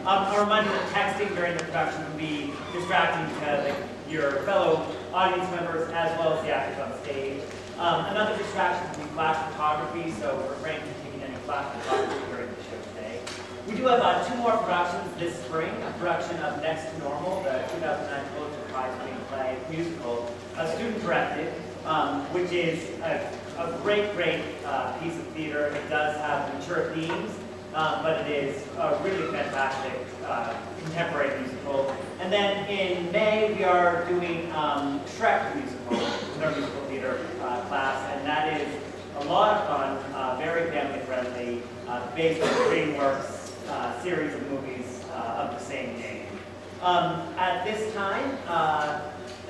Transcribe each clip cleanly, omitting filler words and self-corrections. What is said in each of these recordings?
A reminder that texting during the production can be distracting to your fellow audience members as well as the actors on stage. Another distraction can be flash photography, so refrain from taking any flash photography during the show today. We do have 2 more productions this spring, a production of Next to Normal, the 2009 Pulitzer Prize-winning play musical, student-directed, which is a great piece of theater. It does have mature themes, but it is a really fantastic contemporary musical. And then in May, we are doing Shrek the musical with our musical theater class, and that is a lot of fun, very family-friendly, based on DreamWorks series of movies of the same name. At this time, I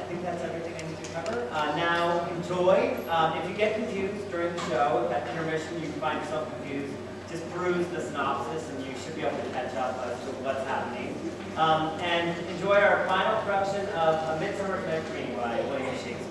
think that's everything I need to cover. Now, enjoy. If you get confused during the show, if at intermission you find yourself confused, just peruse the synopsis and you should be able to catch up as to what's happening. And enjoy our final production of A Midsummer Night's Dream by William Shakespeare.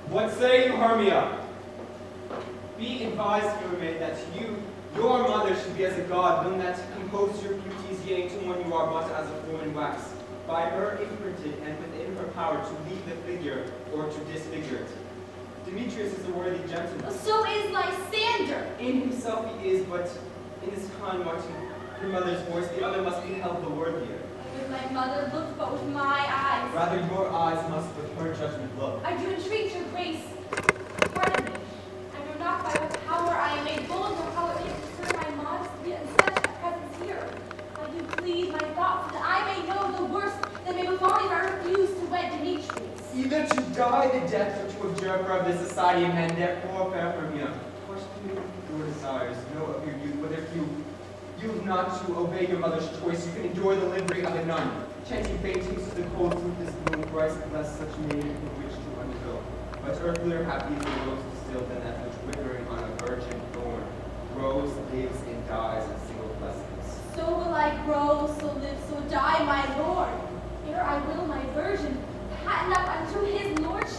What say you, Hermia? Be advised, Hermia, that your mother should be as a god, one that composed your beauties, yea, to one you are but as a form in wax, by her imprinted and within her power to lead the figure or to disfigure it. Demetrius is a worthy gentleman. So is Lysander. In himself he is, but in this kind, watching your mother's voice, the other must be held the worthier. With my mother look, but with my eyes. Rather your eyes must with her judgment look. I do entreat your grace. Pardon me. I know not by what power I am made bold, nor how it is to serve my modesty in such a presence here. I do plead my thoughts that I may know the worst that may befall me if I refuse to wed Demetrius. Either to die the death or to abjure her of the society of men, therefore, fair Hermia, question your desires, know of your youth, but if you have not to obey your mother's choice, you can endure the livery of a nun, chanting faintings to the cold fruitless bloom, Christ bless such maiden for which to undergo. But earthlier happy is the rose distilled than that which withering on a virgin thorn grows, lives, and dies in single blessedness. So will I grow, so live, so die, my Lord. Ere I will my virgin patent up unto his lordship.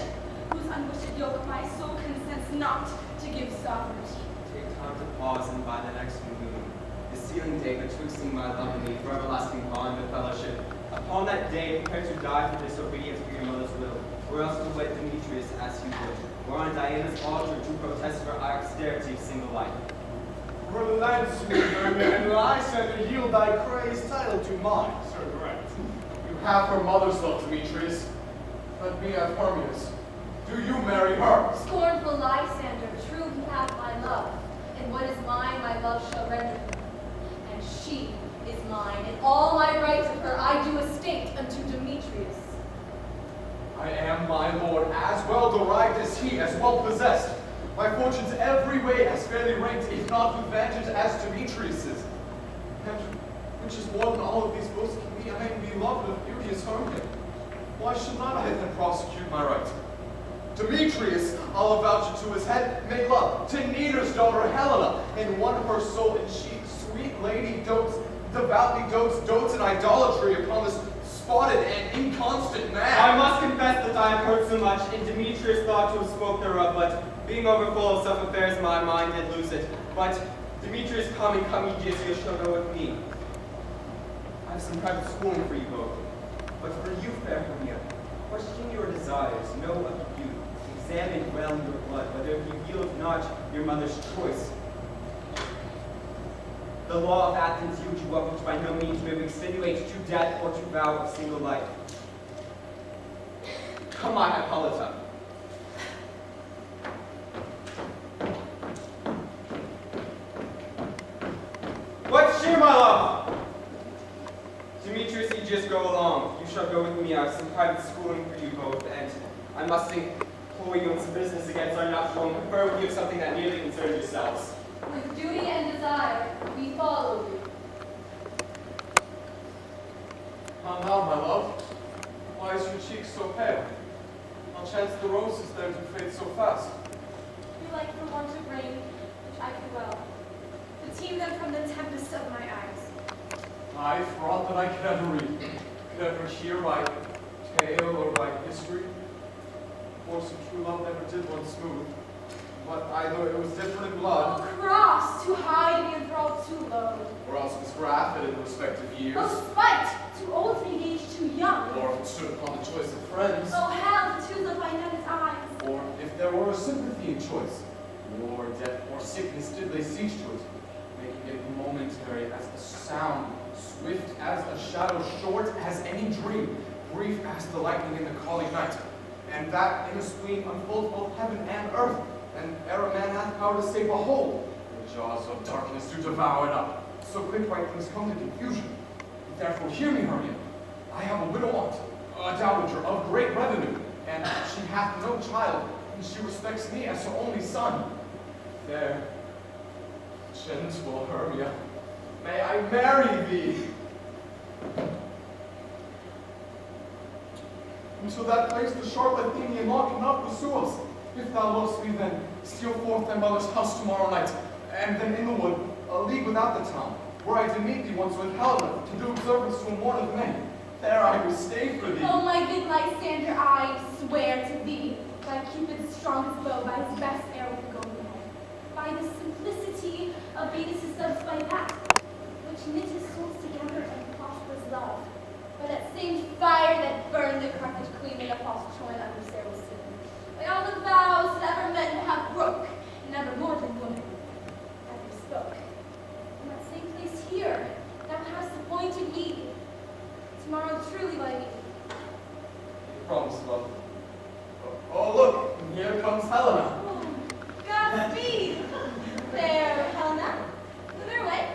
not to give sovereignty. Take time to pause, and by the next moon, the sealing day betwixt my love and thee for everlasting bond of fellowship. Upon that day, prepare to die for disobedience for your mother's will, or else to wed Demetrius as you would, or on Diana's altar to protest for our austerity of single life. Relent, sweet Hermia, and Lysander, yield thy praised title to mine, Sir Grant. You have her mother's love, Demetrius. Let me have Hermia's. Do you marry her? Scornful Lysander, true he hath my love, and what is mine my love shall render her. And she is mine, and all my rights of her I do estate unto Demetrius. I am my lord, as well derived as he, as well possessed. My fortunes every way as fairly ranked, if not with advantage, as Demetrius's. And which is more than all of these boasts can be, I am beloved of beauteous Hermia. Why should not I then prosecute my right? Demetrius, I'll avouch it to his head, made love to Neater's daughter Helena, and won her soul, and she, sweet lady, devoutly dotes in idolatry upon this spotted and inconstant man. I must confess that I have heard so much, and Demetrius thought to have spoke thereof, but being overfull of self-affairs, my mind did lose it. But Demetrius, come, Egidius, shall go with me. I have some private schooling for you both. But for you, fair Hermia, question your desires, know of youth, examine well your blood, whether you yield not your mother's choice. The law of Athens yields you up, which by no means may extenuate to death or to vow of single life. Come, my Hippolyta. What cheer, my love? Demetrius, you just go along. You shall go with me. I have some private schooling for you both, and I must employ you in some business against our nuptial, and confer with you of something that nearly concerns yourselves. With duty and desire, we follow you. How now, my love? Why is your cheek so pale? How chance the roses there to fade so fast? You like for want of rain, which I could well, to teem them from the tempest of my eyes. I, for aught that I could ever read, could ever hear by tale or by history, course of true love never did one smooth, but either it was different in Oh, blood, cross, to hide the enthralled too low. or else was grafted in respective years, Oh, spite, too old to be engaged too young. or if it stood upon the choice of friends, Oh, hell, the two look by Netta's eyes. or if there were a sympathy in choice, war, death, or sickness did they siege to it, making it momentary as the sound, swift as a shadow, short as any dream, brief as the lightning in the calling night, and that in a spleen unfolds both heaven and earth, and ere a man hath power to say, behold, the jaws of darkness do devour it up. So quick right things come to confusion. Therefore hear me, Hermia. I have a widow aunt, a dowager of great revenue, and she hath no child, and she respects me as her only son. Fair, gentle Hermia, may I marry thee? Until that place the sharp Athenian law cannot pursue us. If thou lovest me, then steal forth thy mother's house tomorrow night, and then in the wood, a league without the town, where I did meet thee once with Helena, to do observance to a morn of May. There I will stay for thee. Oh, my good Lysander, I swear to thee, by Cupid's strongest bow, by his best arrow with the golden head, by the simplicity of Venus' subs, by that which knit his souls together in prosperous love, by that same fire that burned the Carthage queen in a false Troy under Sarah's sin, by all the vows that ever men have broke, and never more than woman ever spoke. In that same place here, thou hast appointed me, tomorrow truly by me. Promise, love. Oh, look, here comes Helena. Oh, Godspeed, fair Helena. Whither away?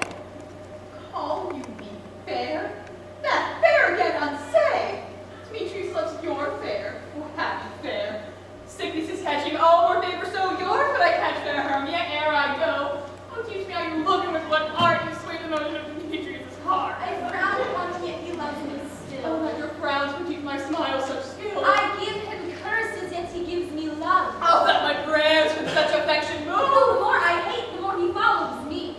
Call you me fair? That fair again unsay! Demetrius loves your fair, or happy fair. Sickness is catching all more favor, so yours would I catch fair Hermia ere I go. Oh, teach me how you look and with what art you sway the motion of Demetrius' heart. I frown upon him, yet he loves me still. Oh, let your frowns critique my smile such skill. I give him curses, yet he gives me love. Oh, that my prayers with such affection move. Oh, the more I hate, the more he follows me.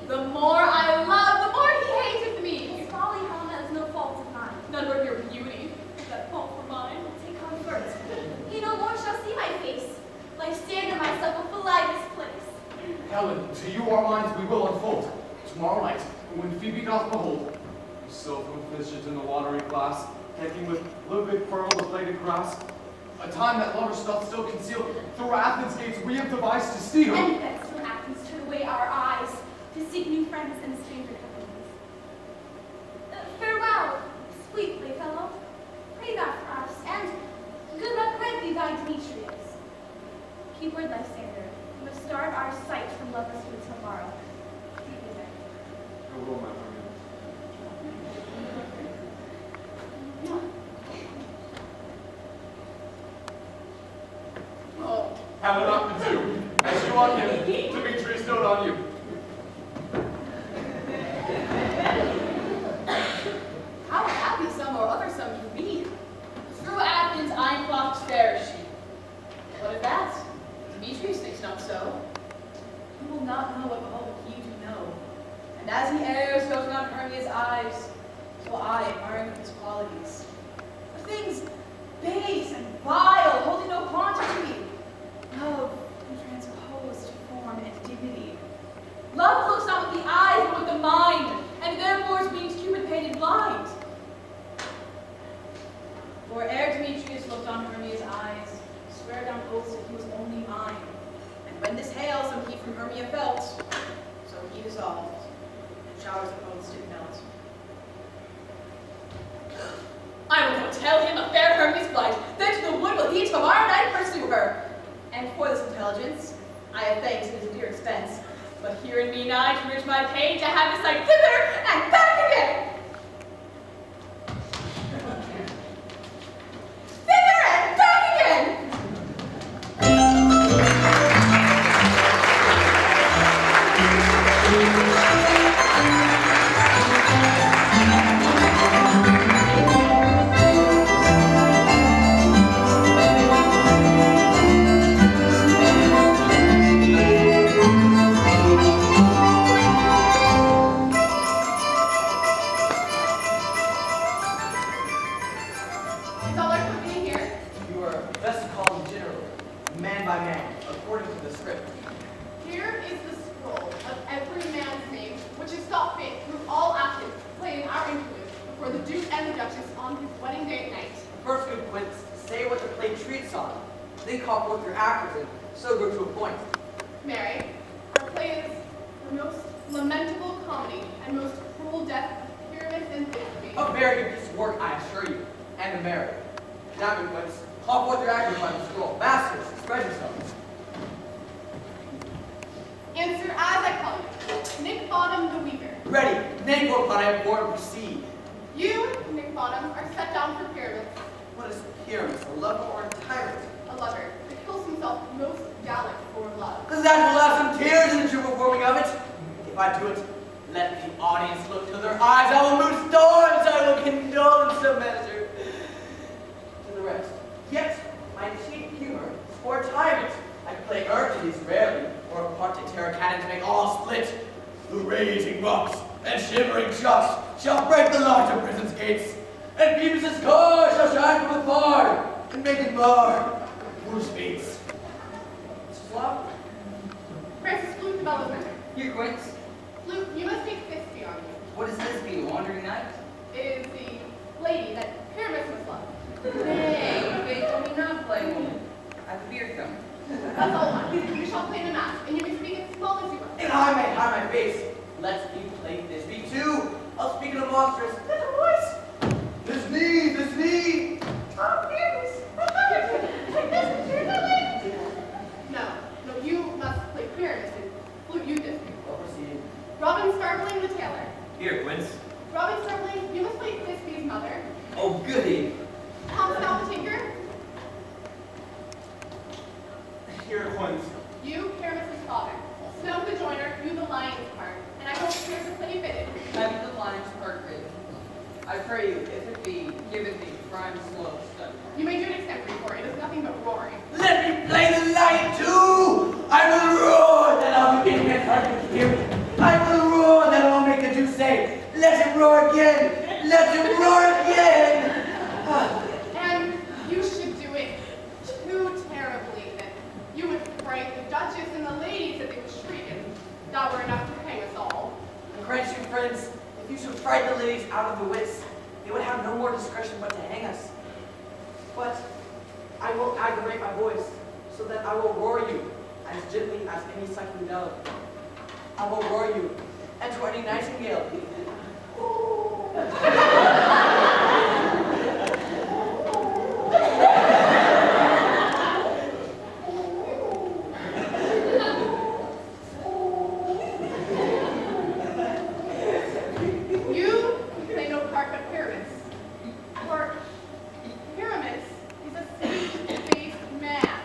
Helen, to you our minds we will unfold. Tomorrow night, when Phoebe doth behold, so from fishes in the watery glass, decking with livid pearl the plated grass, a time that lovers doth still conceal, through Athens' gates we have devised to steal. And thence from Athens turn away our eyes, to seek new friends in stranger companies. Farewell, sweet playfellow. Pray thou for us, and good luck grant thee thy Demetrius. Keep word, Lysander. We must starve our sight from loveless food tomorrow. Keep me there. I will, my Hermia. Oh, Have it up to do. As you on him, Demetrius dote on you. how happy some or other some can be. Through Athens I flocked fair as she. What of that? Demetrius thinks not so. He will not know what behold you do know. And as he errs, goes not Hermia's eyes, so I, admiring of his qualities. Of things base and vile, holding no quantity. Love can transpose to form and dignity. Love looks not with the eyes, but with the mind, and therefore is being Cupid painted blind. For ere Demetrius looked on Hermia's eyes, swear down oaths that he was only mine. And when this hail some heat from Hermia felt, so he dissolved, and showers of oaths did melt. I will go tell him of fair Hermia's flight, then to the wood will he tomorrow night pursue her. And for this intelligence, I have thanks at his dear expense, but here in me nigh to reach my pain to have his sight thither and back again. Thither and back again! Is all our company here? You are best called general, man by man, according to the script. Here is the scroll of every man's name, which is thought fit through all Athens, playing our influence before the Duke and the Duchess on his wedding day at night. First, good Quince, say what the play treats on. Then call forth your actors, and so go to a point. Mary, our play is the most lamentable comedy and most cruel death of Pyramus and Thisbe. A very good piece of work, I assure you, and a merit. Now, good Quince, call forth your actors by the scroll. Masters, spread yourselves. Answer as I call you. Nick Bottom the Weaver. Ready, name for upon it, or proceed. You, Nick Bottom, are set down for Pyramus, What is Pyramus, a lover or a tyrant? a lover that kills himself most gallant for love. Because that will have some tears in the true performing of it. If I do it, let the audience look to their eyes. I will move storms. I will condole in some measure to the rest. Yet, my chief humor is for a tyrant. I play Hercules rarely, or a part to tear cannons make all split. The raging rocks and shivering shocks shall break the larger prison's gates, and Phoebus' car shall shine from afar and make it mar whose beats. Mrs. Love? Francis Flute development. Here, Quince. Flute, you must take Thisbe on you. What does this be, a wandering knight? It is the lady that Pyramus must love. Nay, they told me not play woman. I have a beard comb. That's all one. You shall play in a mask, and you may speak as small as you will. And I may hide my face. Let's be played this be too. I'll speak in a monstrous little voice. This knee. Oh, Pyramus. No, you must play Pyramus and Flute you Thisbe. I'll proceed. Robin Starveling the tailor. Here, Quince. Robin Starveling, you must play Thisbe's mother. Oh, goody. Tom Snow the tinker. Here, Quince. You, Pyramus' father. Snow the joiner, you the lion's part. And I hope here's a play fitted. Have the lion's part written. I pray you, if it be, give it me, for I am slow of study. You may do it extempore, for it is nothing but roaring. Let me play the lion too. I will roar that I'll begin against Hercules here. I will roar that I'll make the Jews say, let him roar again. Let him roar again. And you should do it too terribly then. You would pray the Duchess and the ladies that they were shrieking. That were enough to hang us all. And grant you, friends, if you should frighten the ladies out of the wits, they would have no more discretion but to hang us. But I will aggravate my voice, so that I will roar you as gently as any sucking dove. I will roar you, and to any nightingale. You play no part but Pyramus. For Pyramus is a sweet-faced man,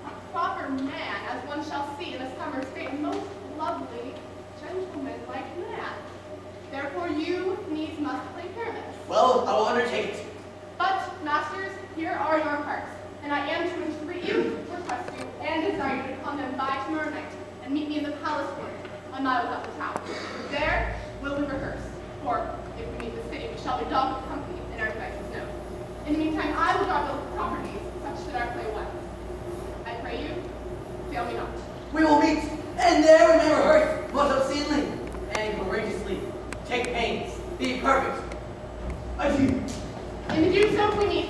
a proper man, as one shall see in a summer's day, a most lovely, gentleman-like man. Therefore you needs must play Pyramus. Well, I will undertake it. But, masters, here are your parts, and I am to entreat you, request you, and desire you to come then by tomorrow night, and meet me in the palace court, a mile without the town. There will we rehearse, for if we meet the city, we shall be dogged with company, and our devices known. In the meantime, I will draw the properties, such that our play went. I pray you, fail me not. We will meet, and there we may rehearse most obscenely and courageously. Take pains, be perfect. Adieu. In the due self we meet.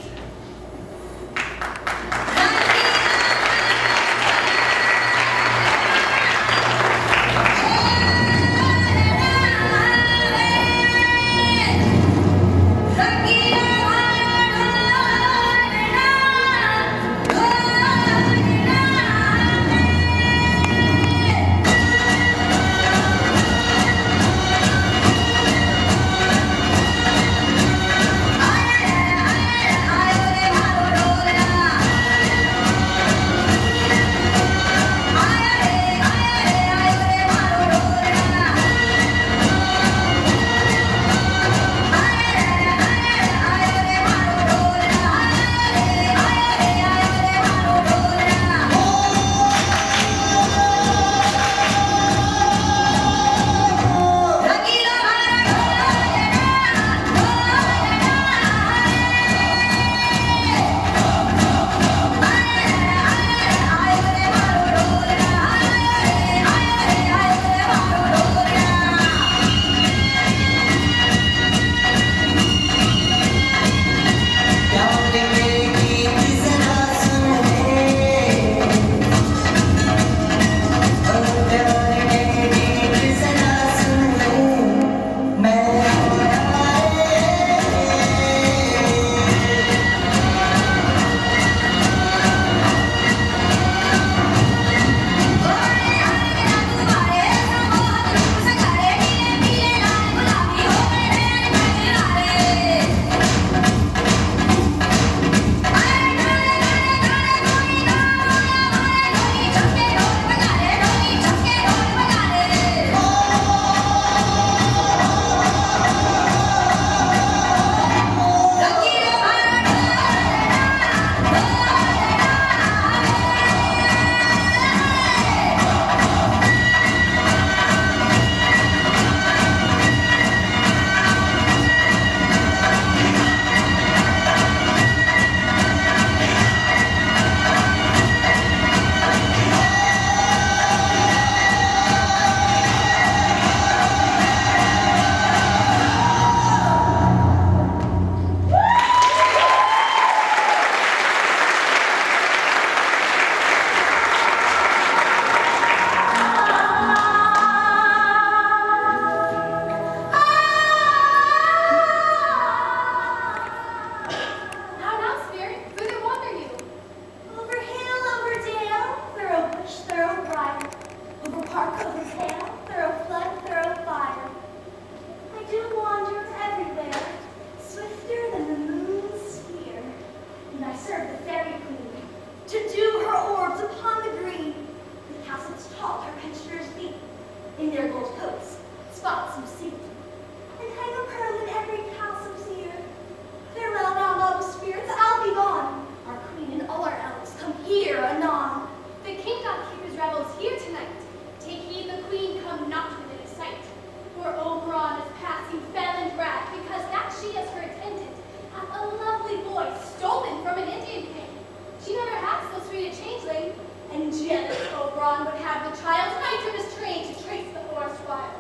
Oberon would have the child tied to his train to trace the forest wild.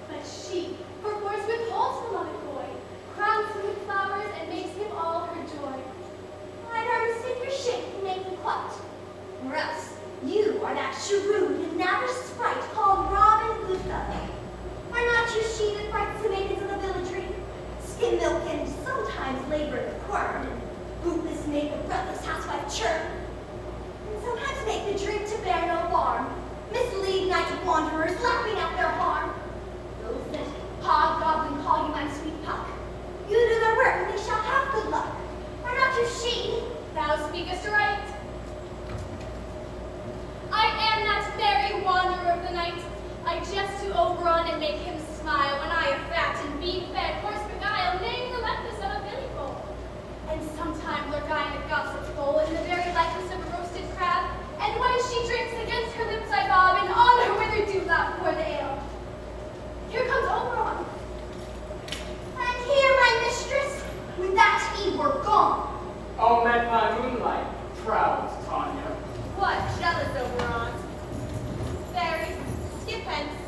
But she, perforce withholds from loving boy, crowns him with flowers and makes him all her joy. I'd rather sink your shape and make them plucked. Or else, you are that shrewd and lavish sprite called Robin Goodfellow. Are not you she that frights the maidens of the villagery? Skim milk and sometimes labor the quern, and bootless make the breathless housewife churn. And sometimes make the drink to bear no harm, mislead night wanderers, laughing at their harm. Those that hobgoblin call you my sweet puck, you do their work and they shall have good luck. Are not you she? Thou speakest right. I am that very wanderer of the night. I jest to Oberon and make him smile when I have fat and beef fed horse beguile, name relentless of a billy foal. And sometime lurk I in a gossip's bowl in the very likeness of a roasted crab, and when she drinks against her lips I bob, and on her withered dewlap pour the ale. Here comes Oberon. And here, my mistress, with that he were gone. Oh, met my moonlight, proud Tanya. What, jealous Oberon? Fairies, skip hence.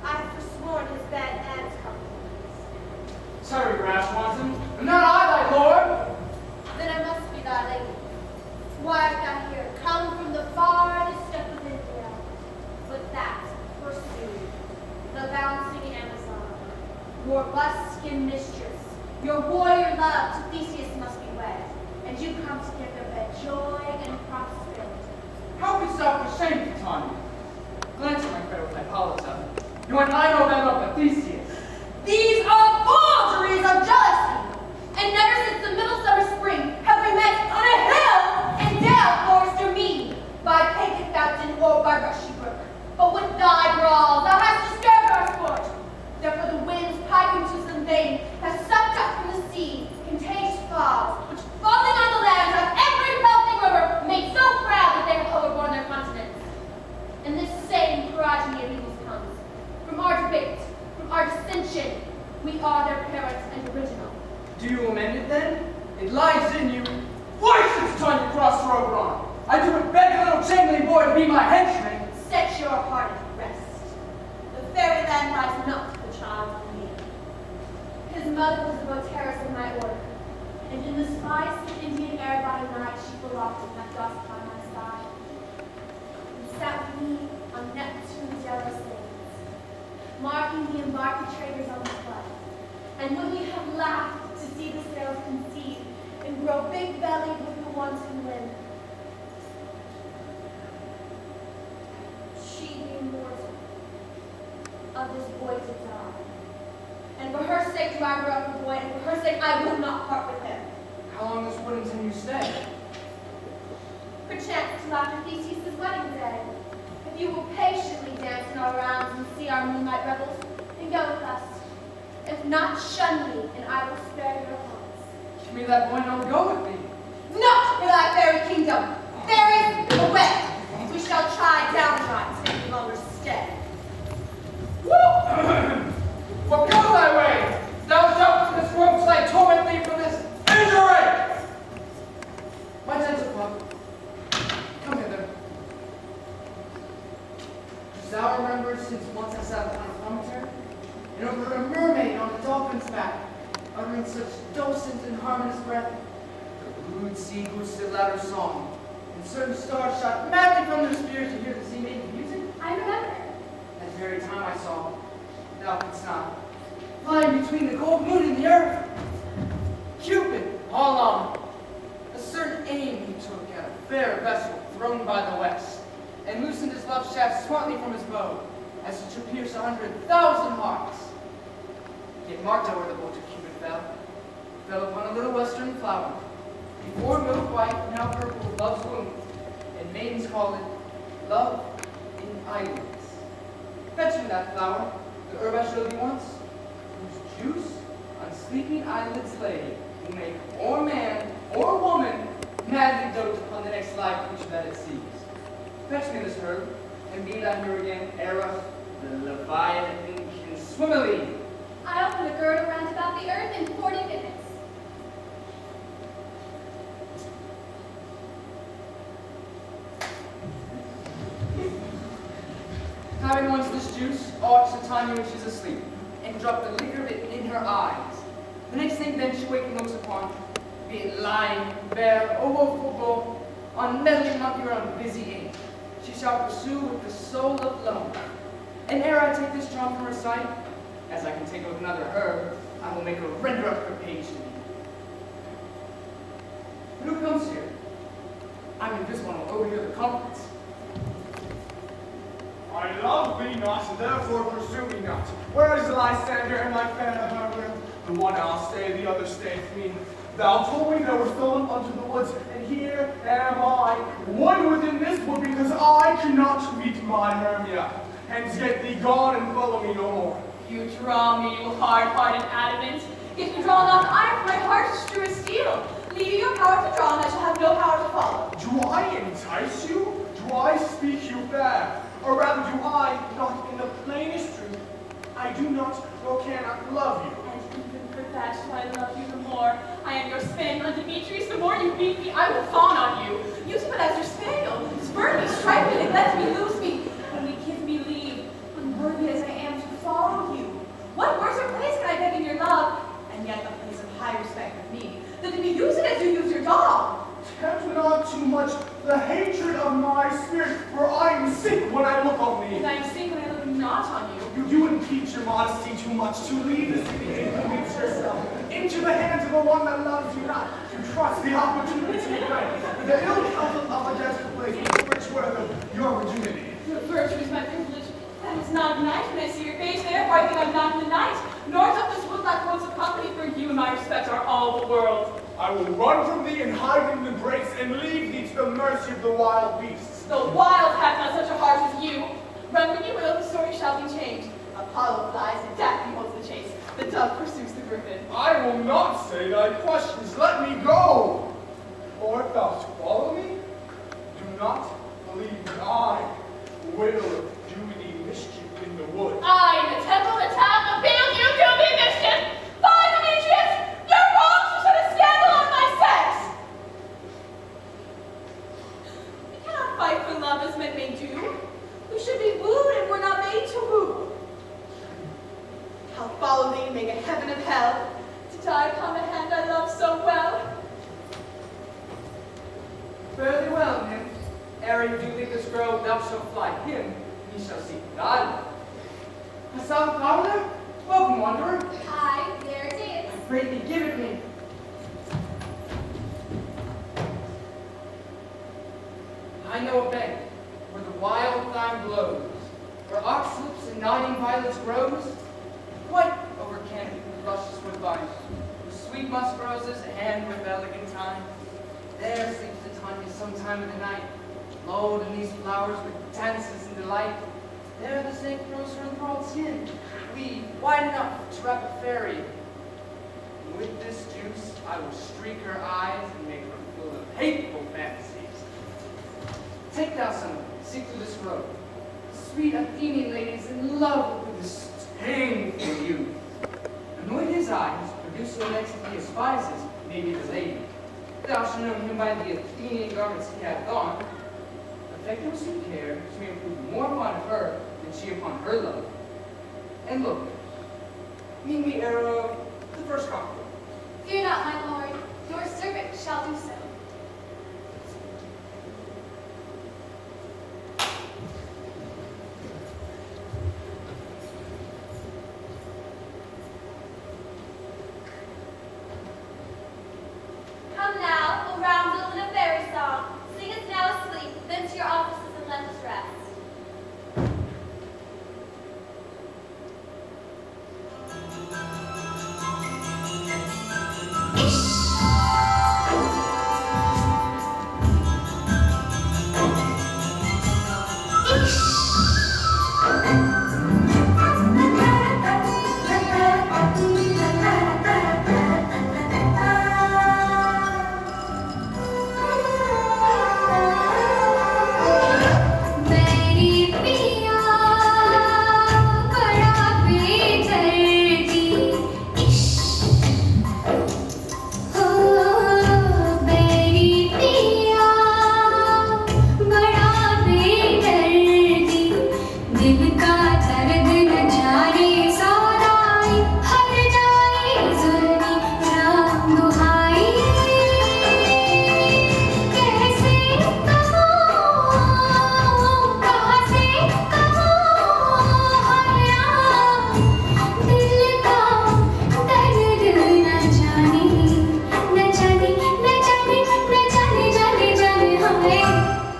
I have forsworn his bed and his company. Tarry, rash wanton, am not I thy lord? Then I must be thy lady. Why art thou here, come from the farthest step of India? But that, forsooth, the bouncing Amazon, your buskin mistress, your warrior love to Theseus must be wed, and you come together with joy and prosperity. How couldst thou forsake me, Tanya? Glance at my credit with Hippolyta. You and I know them of Theseus. These are forgeries of jealousy, and never since the middle summer spring have we met on a hill in dale, forest, or mead, by pagan fountain or by rushy brook. But with thy brawls thou hast disturbed our sport. Therefore the winds piping to some vein have sucked up from the sea contagious clouds, which falling on the land of every melting river made so proud that they have overborne their continents. And this same progeny of evils comes from our debate, from our dissension. We are their parents and original. Do you amend it then? It lies in you. Why should Tanya cross for Oberon? I do but beg a little chamberlain boy to be my henchman. Set your heart at rest. The fairy land lies not for the child of me. His mother was a votaress of my order, and in the spice of Indian air by night she flew often at dusk by my side, and sat with me on Neptune's yellow sands, marking the embarking traders on the flood. And when we have laughed to see the sails conceive and grow big-bellied with the wanton wind, she the immortal of this boy to die. And for her sake do I grow up a boy, and for her sake I will not part with him. How long this Whittington you stay? Perchance till after Theseus' wedding day. If you will patiently dance in our rounds and see our moonlight revels, then go with us. If not, shun me, and I will spare your haunts. Give me that boy and I'll go with thee. Not for thy fairy kingdom. Fairies, away! We shall try downright to any longer stay. Well, go thy way! Thou shalt from this world till I torment thee from this misery! My gentle pup, come hither. Dost thou remember since once I sat upon a promontory, and overheard a mermaid on a dolphin's back, uttering such dulcet and harmonious breath, the rude sea boosted louder song, and certain stars shot madly from their spheres to hear the sea making music? I remember. That very time I saw, thou couldst not, flying between the gold moon and the earth. Cupid, all on, a certain aim he took at a fair vessel thrown by the west, and loosened his love shaft smartly from his bow, as it should pierce 100,000 hearts. Yet marked over the bolt of Cupid fell upon a little western flower, before milk white, now purple, love's womb, and maidens call it love in idleness. Fetch me that flower, the herb I showed thee once, whose juice on sleeping eyelids lay, will make or man or woman madly dote upon the next live creature that it sees. Fetch me this herb, and be thou here again, ere the Leviathan can swim a league. I'll put a girdle round about the earth in 40 minutes. Having once this juice, ought to time when she's asleep, and drop the liquor of it in her eyes. The next thing then she waking looks upon, be it lying, bare, or woeful bull, on meddling monkey or on busy ink, she shall pursue with the soul of love. And ere I take this charm from her sight, as I can take of another herb, I will make her render up her page to me. But who comes here? I'm invisible and will overhear the conference. I love thee not, therefore pursue me not. Where is Lysander and my fair Hermia? The one I'll stay, the other stayeth me. Thou told me they were stolen unto the woods, and here am I, one within this wood, because I cannot meet my Hermia. Hence get thee gone and follow me no more. You draw me, you hard-hearted adamant. If you draw not iron, my heart is true as steel. Leave your power to draw, and I shall have no power to follow. Do I entice you? Do I speak you fair? Or rather do I, not in the plainest truth, I do not nor cannot love you. And even for that do I love you the more. I am your spaniel, Demetrius. The more you beat me, I will fawn on you. Use me as your spaniel. Spurn me, strike me, neglect me, lose me. Only give me leave, unworthy as I am to follow you. What worse or place can I beg in your love, and yet a place of high respect of me, than to be used as you use your dog? Tempt not too much the hatred of my spirit, for I am sick when I look on And thee. I am sick when I look not on you. You do impeach your modesty too much to leave the city and commit yourself into the hands of the one that loves you not. You trust the opportunity to win. The ill counsel of a desperate place, which were your virginity. Your virtue is my privilege. That is not night when I see your face, therefore I think I'm not in the night. Nor doth this wood lack words of company, for you and my respect are all the world. I will run from thee and hide in the brakes and leave thee to the mercy of the wild beasts. The wild hath not such a heart as you. Run when you will, the story shall be changed. Apollo flies, and Daphne holds the chase. The dove pursues the griffin. I will not say thy questions. Let me go. Or if thou follow me, do not believe that I will do thee mischief in the wood. I, in the temple of the town, will build you to be mischief. Fie, Demetrius! You're wrong to set a scandal on my sex! We cannot fight for love as men may do. We should be wooed and were not made to woo. I'll follow thee and make a heaven of hell, to die upon the hand I love so well. Fairly well, nymph. Ere you do leave this grove, thou shalt fly him, ye shall seek God. South Paula, welcome, wanderer. Hi, there it is. I pray thee, give it me. I know a bank where the wild thyme blows, where oxlips and nodding violets grows, quite over canopy with luscious woodbines, with sweet musk roses and with elegant thyme. There sleeps Titania some time of the night, lulled in these flowers with dances and delight. There the snake grows her enthralled skin, weave wide enough to wrap a fairy. And with this juice I will streak her eyes and make her full of hateful fantasies. Take thou some of them, seek through this road. Sweet Athenian ladies in love with this disdainful youth. Anoint his eyes, produce so next he despises, maybe the lady. Thou shalt know him by the Athenian garments he hath on. Affect her with some care, she may prove more fond of her than she upon her love. And look, mean we arrow the first cocktail. Fear not, my lord. Your servant shall do so. Come now, we'll roundel in a fairy song. Sing us now asleep, then to your offices and let us rest.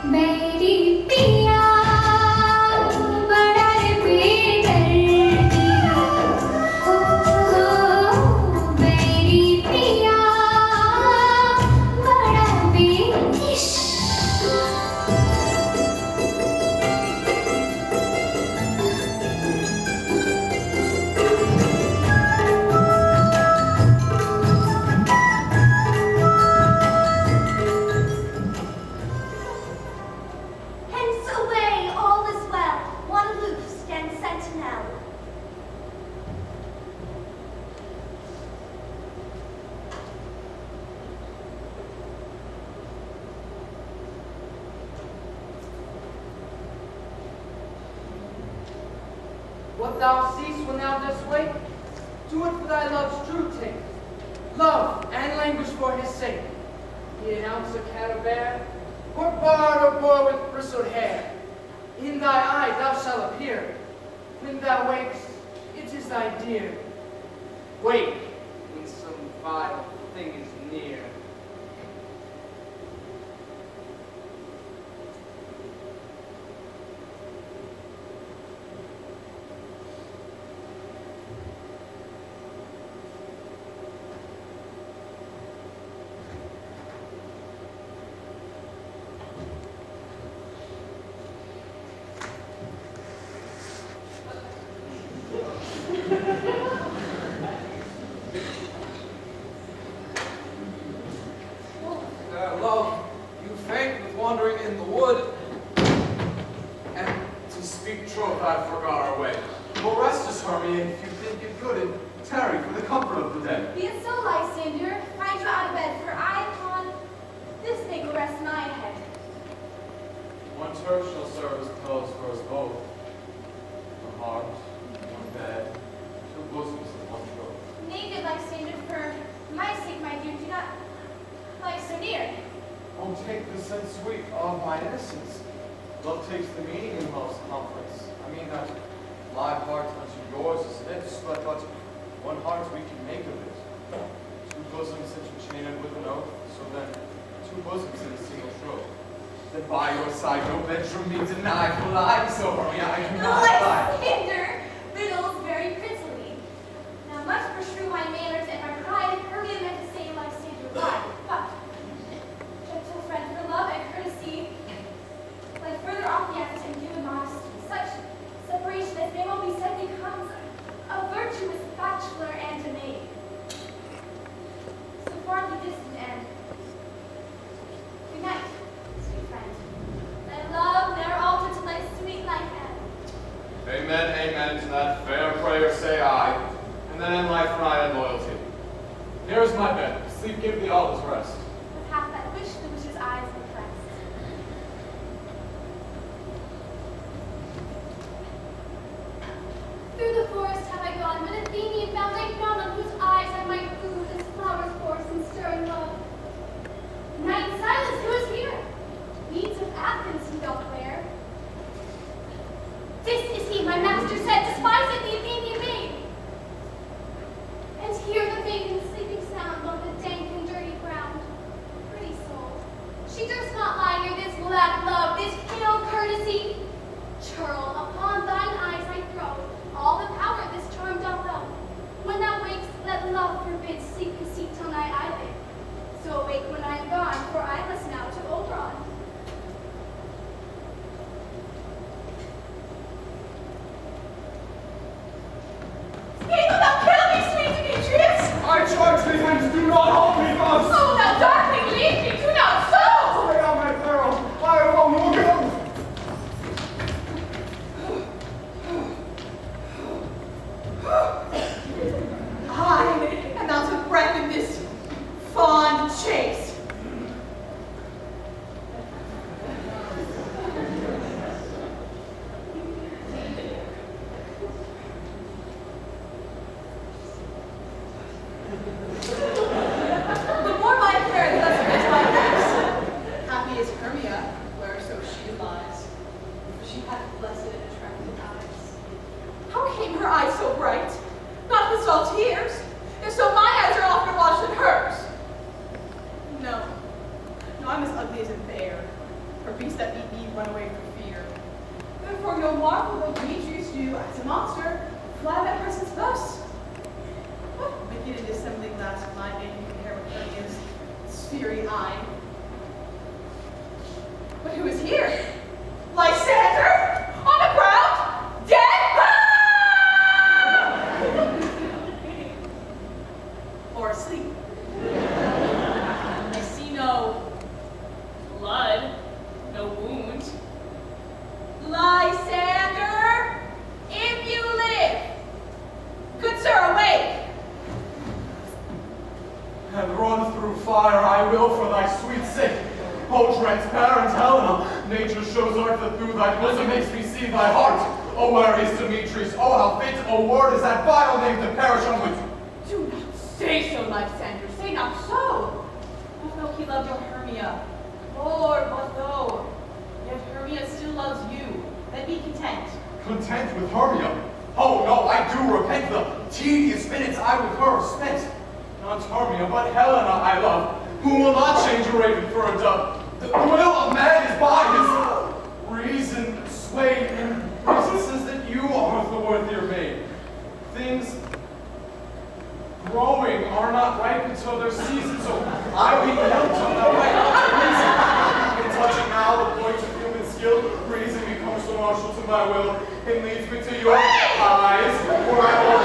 मेरी पिया बड़ा रे बेदर्दी हो मेरी पिया बड़ा बेइश्क Hence away, all is well. One aloof stands sentinel. What thou seest when thou dost wake, do it for thy love's true take. Love and languish for his sake. Be an ounce of cat or bear, or bard or boy with bristled hair. In thy eye thou shalt appear. When thou wakes, it is thy dear. Wake when some vile thing is near. Love, you faint with wandering in the wood. And to speak troth, I forgot our way. Well, rest us, Hermia, if you think it good, and tarry for the comfort of the dead. Be it so, Lysander. Find you out of bed, for I upon this thing will rest my head. One turf shall serve as pillows for us both. One heart, one bed, two bosoms and one throat. Naked, Lysander, for my sake, my dear, do not lie so near. Oh, take the sense sweet of my innocence. Love takes the meaning in love's conference. I mean that live heart unto yours is lips, but one heart we can make of it. Two bosoms interchained with an oath, so then two bosoms in a single throat. Then by your side no bedroom be denied. For I so Hermia, I do not lie. Lysander riddles very prettily. Now much beshrew my manners and my pride, Hermia meant to say Lysander lied, but gentle friend, for love and courtesy, let further off the effort and human modesty. Such separation as may well be said becomes a virtuous bachelor and a maid. So far the distant end. Good night, sweet friend. Thy love ne'er alter to thy sweet life end. Amen, amen to that fair prayer say I, and then in life ride and loyalty. Here is my bed. Sleep give thee all his rest. With half that wish the witch's eyes impressed. Through the forest have I gone, with Athenian bound I found on whose eyes I might food as flowers force and stirring love. Night silence, who is here? Weeds of Athens he doth wear. This is he, my master said, despiseth the Athenian maid. And hear the vacant sleeping sound on the dank and dirty ground. Pretty soul, she durst not lie near this black love, this pale courtesy. Churl, upon thine eyes I throw all the power this charm doth owe. When thou wakes, let love forbid sleep conceit till night eyelid. So awake when I am gone, for I must now to Oberon. He will not kill me, sweet Demetrius! I charge thee hence, do not hold me thus! Oh, thou darkling, leave me, do not so! Stay on my peril, I alone will go! I am out of breath in this fond chase. The more my prayer, the less fits my face. Happy is Hermia, whereso she lies, for she hath blessed and attractive eyes. How came her eyes so bright? Not with salt tears. If so, my eyes are oftener washed than hers. No, I'm as ugly as a bear. Her beast that beat me run away for fear. Therefore, no marvel that Demetrius you, as a monster, fly that person's ghost. What wicked and dissembling glass blind man you compare with Hermia's sphery eye? But who is here? Lysander? On the ground? Dead? Or asleep? I see no blood, no wound. Lysander, if you live, good sir, awake! And run through fire I will for thy sweet sake. O transparent Helena, nature shows art that through thy bosom makes me see thy heart. O where is Demetrius? Oh how fit a word is that vile name to perish on with. Do not say so, Lysander, say not so. What though he loved your Hermia? Lord, what though? Yet Hermia still loves you. Then be content. Content with Hermia? Oh no, I do repent the tedious minutes I with her have spent. Not Hermia, but Helena I love, who will not change a raven for a dove. The will of man is by his reason swayed, and reason says that you are the worthier maid. Things growing are not ripe until their season, so I be held till thou right not to reason. In touching now the point of human skill, reason becomes so martial to my will, and leads me to your eyes, where I will